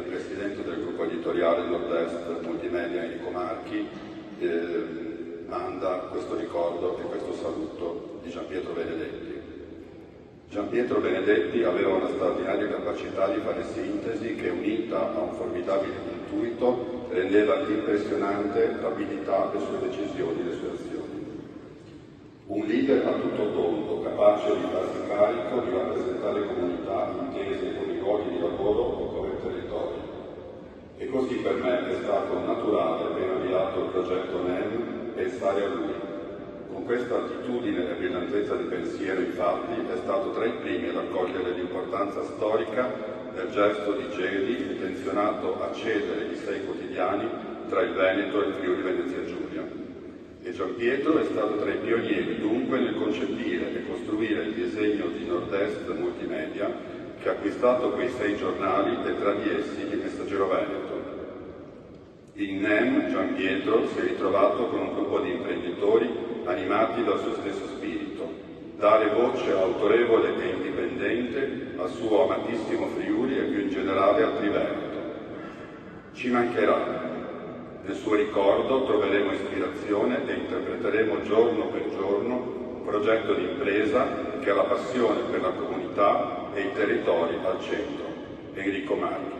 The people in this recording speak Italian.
presidente del gruppo editoriale Nord-Est Multimedia Enrico Marchi, manda questo ricordo e questo saluto di Gianpietro Benedetti. Gianpietro Benedetti aveva una straordinaria capacità di fare sintesi che, unita a un formidabile intuito, rendeva impressionante l'abilità delle sue decisioni e le sue azioni. Un leader a tutto tondo, capace di farsi carico di rappresentare comunità intese come luoghi di lavoro o come territori. E così per me è stato naturale, appena avviato il progetto NEM, pensare a lui. Con questa attitudine e brillantezza di pensiero, infatti, è stato tra i primi ad accogliere l'importanza storica del gesto di Gedi, intenzionato a cedere i 6 quotidiani tra il Veneto e il Friuli Venezia Giulia. E Gianpietro è stato tra i pionieri, dunque, nel concepire e costruire il disegno di Nord-Est Multimedia, che ha acquistato quei 6 giornali e tra di essi il Messaggero Veneto. In NEM Gianpietro si è ritrovato con un gruppo di imprenditori animati dal suo stesso spirito, dare voce autorevole e indipendente al suo amatissimo Friuli e più in generale al Triveneto. Ci mancherà. Nel suo ricordo troveremo ispirazione e interpreteremo giorno per giorno un progetto di impresa che ha la passione per la comunità e i territori al centro. Enrico Marchi.